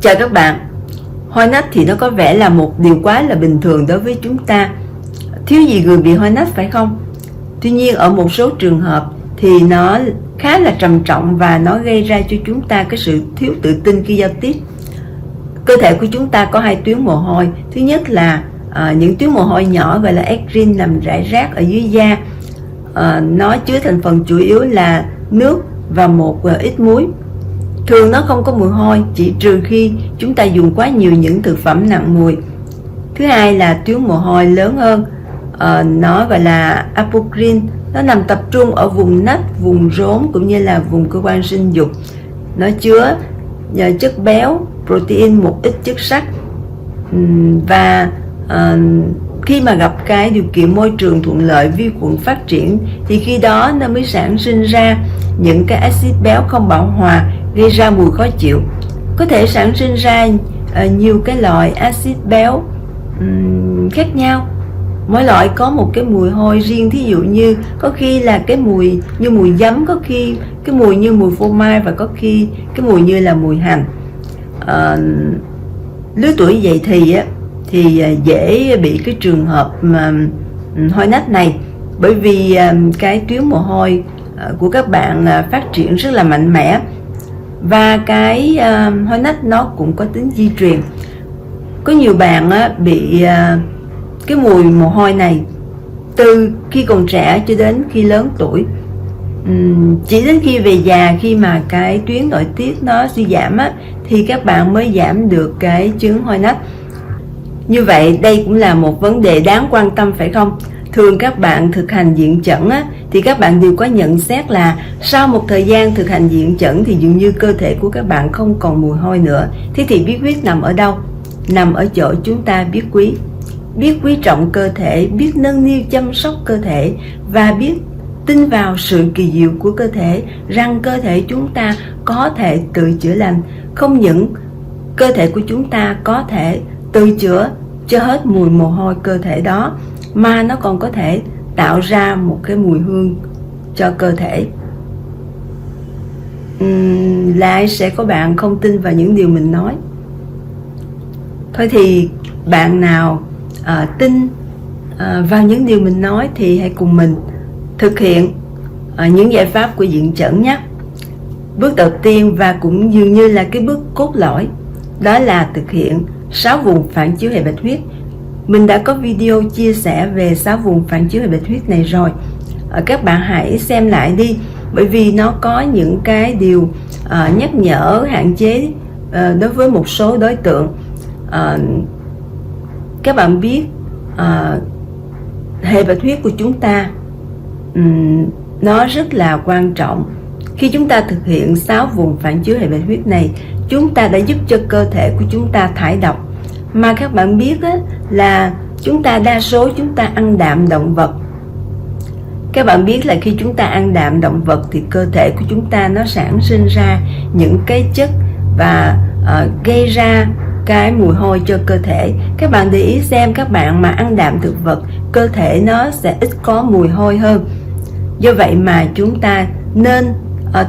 Chào các bạn. Hoi nách thì nó có vẻ là một điều quá là bình thường đối với chúng ta. Thiếu gì người bị hoi nách phải không? Tuy nhiên ở một số trường hợp thì nó khá là trầm trọng và nó gây ra cho chúng ta cái sự thiếu tự tin khi giao tiếp. Cơ thể của chúng ta có hai tuyến mồ hôi. Thứ nhất là những tuyến mồ hôi nhỏ gọi là eccrine nằm rải rác ở dưới da. Nó chứa thành phần chủ yếu là nước và một ít muối. Thường nó không có mùi hôi, chỉ trừ khi chúng ta dùng quá nhiều những thực phẩm nặng mùi. Thứ hai là tuyến mồ hôi lớn hơn, nó gọi là apocrine. Nó nằm tập trung ở vùng nách, vùng rốn cũng như là vùng cơ quan sinh dục. Nó chứa chất béo, protein, một ít chất sắt. Và khi mà gặp cái điều kiện môi trường thuận lợi, vi khuẩn phát triển, thì khi đó nó mới sản sinh ra những cái axit béo không bão hòa gây ra mùi khó chịu. Có thể sản sinh ra nhiều cái loại axit béo khác nhau. Mỗi loại có một cái mùi hôi riêng. Thí dụ như có khi là cái mùi như mùi giấm, có khi cái mùi như mùi phô mai, và có khi cái mùi như là mùi hành. Lứa tuổi dậy thì dễ bị cái trường hợp mà hôi nách này, bởi vì cái tuyến mồ hôi của các bạn phát triển rất là mạnh mẽ, và cái hôi nách nó cũng có tính di truyền. Có nhiều bạn bị cái mùi mồ hôi này từ khi còn trẻ cho đến khi lớn tuổi. Chỉ đến khi về già, khi mà cái tuyến nội tiết nó suy giảm thì các bạn mới giảm được cái chứng hôi nách. Như vậy đây cũng là một vấn đề đáng quan tâm phải không? Thường các bạn thực hành diện chẩn thì các bạn đều có nhận xét là sau một thời gian thực hành diện chẩn thì dường như cơ thể của các bạn không còn mùi hôi nữa. Thế thì bí quyết nằm ở đâu? Nằm ở chỗ chúng ta biết quý trọng cơ thể, biết nâng niu chăm sóc cơ thể, và biết tin vào sự kỳ diệu của cơ thể, rằng cơ thể chúng ta có thể tự chữa lành. Không những cơ thể của chúng ta có thể tự chữa cho hết mùi mồ hôi cơ thể đó, mà nó còn có thể tạo ra một cái mùi hương cho cơ thể. Lại sẽ có bạn không tin vào những điều mình nói. Thôi thì bạn nào tin vào những điều mình nói thì hãy cùng mình thực hiện những giải pháp của diện chẩn nhé. Bước đầu tiên, và cũng dường như là cái bước cốt lõi, đó là thực hiện 6 vùng phản chiếu hệ bạch huyết. Mình đã có video chia sẻ về 6 vùng phản chiếu hệ bạch huyết này rồi. Các bạn hãy xem lại đi, bởi vì nó có những cái điều nhắc nhở, hạn chế đối với một số đối tượng. Các bạn biết hệ bạch huyết của chúng ta nó rất là quan trọng. Khi chúng ta thực hiện 6 vùng phản chiếu hệ bạch huyết này, chúng ta đã giúp cho cơ thể của chúng ta thải độc. Mà các bạn biết là đa số chúng ta ăn đạm động vật. Các bạn biết là khi chúng ta ăn đạm động vật thì cơ thể của chúng ta nó sản sinh ra những cái chất và gây ra cái mùi hôi cho cơ thể. Các bạn để ý xem, các bạn mà ăn đạm thực vật, cơ thể nó sẽ ít có mùi hôi hơn. Do vậy mà chúng ta nên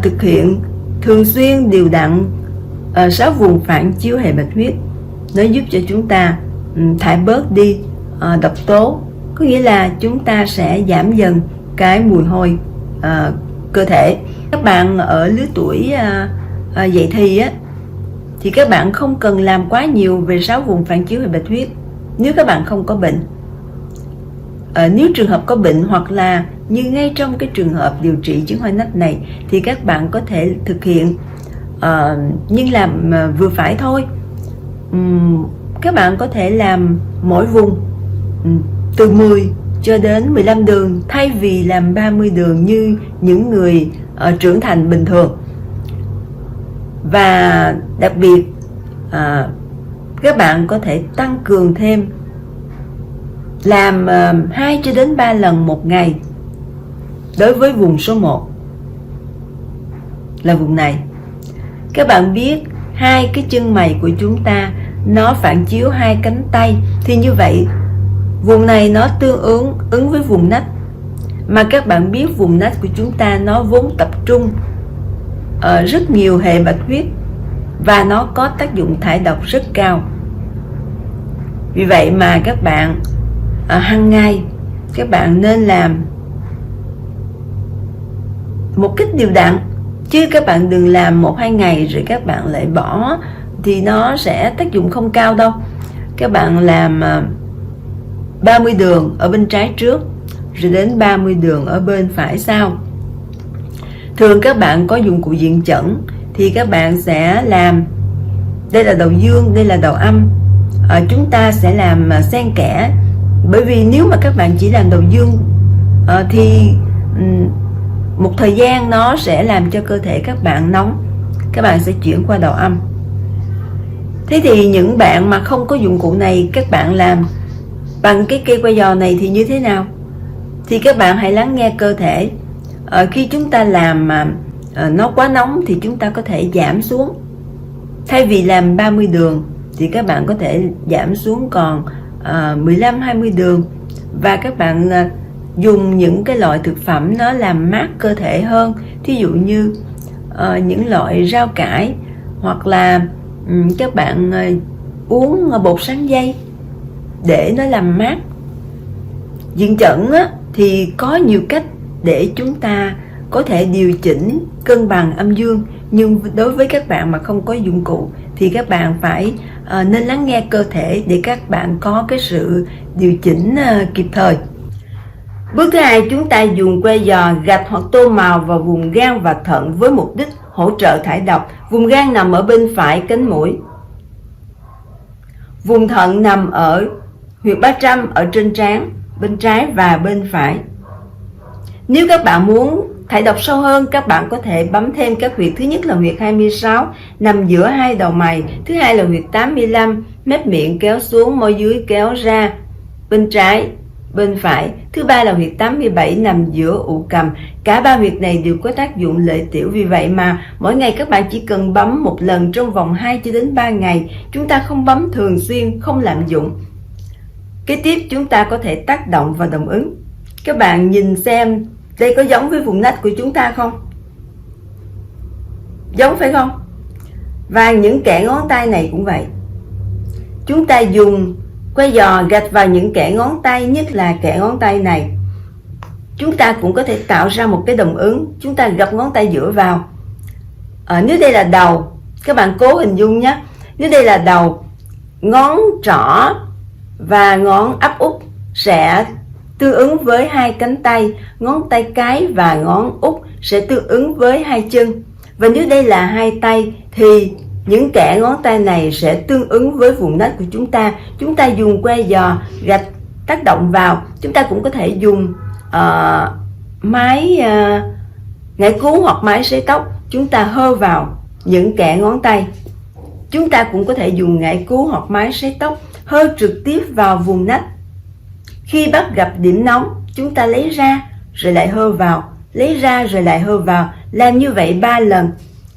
thực hiện thường xuyên đều đặn 6 vùng phản chiếu hệ bạch huyết. Nó giúp cho chúng ta thải bớt đi độc tố, có nghĩa là chúng ta sẽ giảm dần cái mùi hôi cơ thể. Các bạn ở lứa tuổi dậy thì các bạn không cần làm quá nhiều về 6 vùng phản chiếu hệ bạch huyết nếu các bạn không có bệnh. Nếu trường hợp có bệnh, hoặc là như ngay trong cái trường hợp điều trị chứng hôi nách này, thì các bạn có thể thực hiện nhưng làm vừa phải thôi. Các bạn có thể làm mỗi vùng từ 10 cho đến 15 đường, thay vì làm 30 đường như những người trưởng thành bình thường. Và đặc biệt các bạn có thể tăng cường thêm, làm 2 cho đến 3 lần một ngày. Đối với vùng số 1 là vùng này. Các bạn biết hai cái chân mày của chúng ta nó phản chiếu hai cánh tay, thì như vậy vùng này nó tương ứng với vùng nách. Mà các bạn biết vùng nách của chúng ta nó vốn tập trung rất nhiều hệ bạch huyết. và nó có tác dụng thải độc rất cao. Vì vậy mà các bạn hàng ngày các bạn nên làm một cách đều đặn, chứ các bạn đừng làm 1-2 ngày rồi các bạn lại bỏ, thì nó sẽ tác dụng không cao đâu. Các bạn làm 30 đường ở bên trái trước, rồi đến 30 đường ở bên phải sau. Thường các bạn có dụng cụ diện chẩn thì các bạn sẽ làm, đây là đầu dương, đây là đầu âm, chúng ta sẽ làm xen kẽ. Bởi vì nếu mà các bạn chỉ làm đầu dương thì một thời gian nó sẽ làm cho cơ thể các bạn nóng, các bạn sẽ chuyển qua đầu âm. Thế thì những bạn mà không có dụng cụ này, các bạn làm bằng cái cây quay giò này thì như thế nào? Thì các bạn hãy lắng nghe cơ thể. Khi chúng ta làm mà nó quá nóng thì chúng ta có thể giảm xuống. Thay vì làm 30 đường thì các bạn có thể giảm xuống còn 15-20 đường. Và các bạn dùng những cái loại thực phẩm nó làm mát cơ thể hơn. Thí dụ như những loại rau cải, hoặc là các bạn uống bột sắn dây để nó làm mát. Diện chẩn thì có nhiều cách để chúng ta có thể điều chỉnh cân bằng âm dương. Nhưng đối với các bạn mà không có dụng cụ thì các bạn phải nên lắng nghe cơ thể để các bạn có cái sự điều chỉnh kịp thời. Bước thứ hai, chúng ta dùng que giò gạch hoặc tô màu vào vùng gan và thận với mục đích hỗ trợ thải độc. Vùng gan nằm ở bên phải cánh mũi. Vùng thận nằm ở huyệt 300 ở trên trán, bên trái và bên phải. Nếu các bạn muốn thải độc sâu hơn, các bạn có thể bấm thêm các huyệt. Thứ nhất là huyệt 26 nằm giữa hai đầu mày. Thứ hai là huyệt 85 mép miệng kéo xuống, môi dưới kéo ra bên trái, bên phải. Thứ ba là huyệt 87 nằm giữa ụ cầm. Cả ba huyệt này đều có tác dụng lợi tiểu. Vì vậy mà mỗi ngày các bạn chỉ cần bấm một lần trong vòng 2 cho đến 3 ngày. Chúng ta không bấm thường xuyên, không lạm dụng. Kế tiếp chúng ta có thể tác động vào đồng ứng. Các bạn nhìn xem đây có giống với vùng nách của chúng ta không? Giống phải không? Và những kẽ ngón tay này cũng vậy. Chúng ta dùng que giò gạch vào những kẽ ngón tay, nhất là kẽ ngón tay này. Chúng ta cũng có thể tạo ra một cái đồng ứng. Chúng ta gập ngón tay giữa vào. Nếu đây là đầu, các bạn cố hình dung nhé. Nếu đây là đầu, ngón trỏ và ngón áp út sẽ tương ứng với hai cánh tay, ngón tay cái và ngón út sẽ tương ứng với hai chân. Và nếu đây là hai tay thì những kẽ ngón tay này sẽ tương ứng với vùng nách của chúng ta. Chúng ta dùng que giò gạch tác động vào. Chúng ta cũng có thể dùng máy ngải cứu hoặc máy sấy tóc. Chúng ta hơ vào những kẽ ngón tay. Chúng ta cũng có thể dùng ngải cứu hoặc máy sấy tóc hơ trực tiếp vào vùng nách. Khi bắt gặp điểm nóng, chúng ta lấy ra rồi lại hơ vào, lấy ra rồi lại hơ vào. Làm như vậy 3 lần.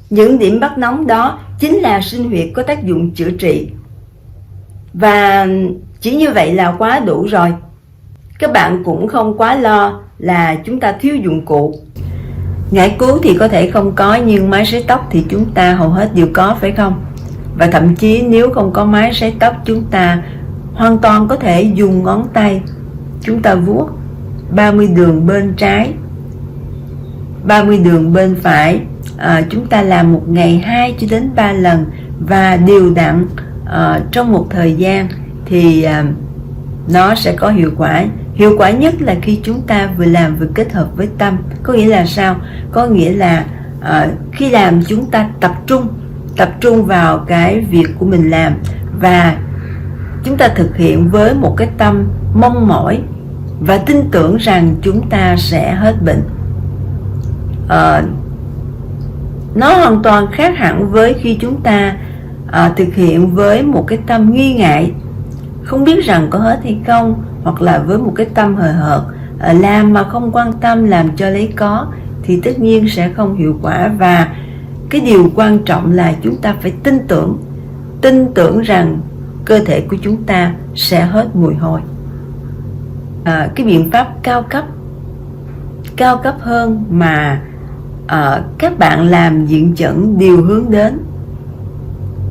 Những điểm bắt nóng đó chính là sinh huyệt có tác dụng chữa trị. Và chỉ như vậy là quá đủ rồi. Các bạn cũng không quá lo là chúng ta thiếu dụng cụ. Ngải cứu thì có thể không có, nhưng máy sấy tóc thì chúng ta hầu hết đều có, phải không? Và thậm chí nếu không có máy sấy tóc, chúng ta hoàn toàn có thể dùng ngón tay. Chúng ta vuốt 30 đường bên trái, 30 đường bên phải. Chúng ta làm một ngày 2 cho đến 3 lần và đều đặn trong một thời gian thì nó sẽ có hiệu quả. Hiệu quả nhất là khi chúng ta vừa làm vừa kết hợp với tâm. Có nghĩa là sao? Có nghĩa là khi làm chúng ta tập trung vào cái việc của mình làm, và chúng ta thực hiện với một cái tâm mong mỏi và tin tưởng rằng chúng ta sẽ hết bệnh. Nó hoàn toàn khác hẳn với khi chúng ta thực hiện với một cái tâm nghi ngại, không biết rằng có hết hay không, hoặc là với một cái tâm hời hợt, làm mà không quan tâm, làm cho lấy có, thì tất nhiên sẽ không hiệu quả. Và cái điều quan trọng là chúng ta phải tin tưởng rằng cơ thể của chúng ta sẽ hết mùi hôi. Cái biện pháp cao cấp hơn mà các bạn làm diện chẩn đều hướng đến,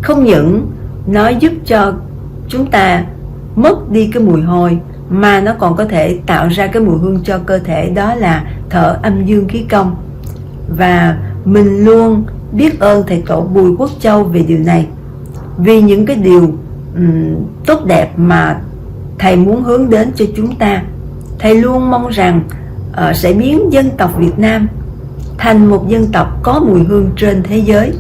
Không những nó giúp cho chúng ta mất đi cái mùi hôi, mà nó còn có thể tạo ra cái mùi hương cho cơ thể, đó là thở âm dương khí công. Và mình luôn biết ơn thầy tổ Bùi Quốc Châu về điều này, vì những cái điều tốt đẹp mà thầy muốn hướng đến cho chúng ta. Thầy luôn mong rằng sẽ biến dân tộc Việt Nam thành một dân tộc có mùi hương trên thế giới.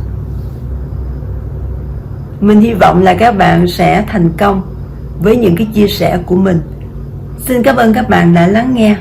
Mình hy vọng là các bạn sẽ thành công với những cái chia sẻ của mình. Xin cảm ơn các bạn đã lắng nghe.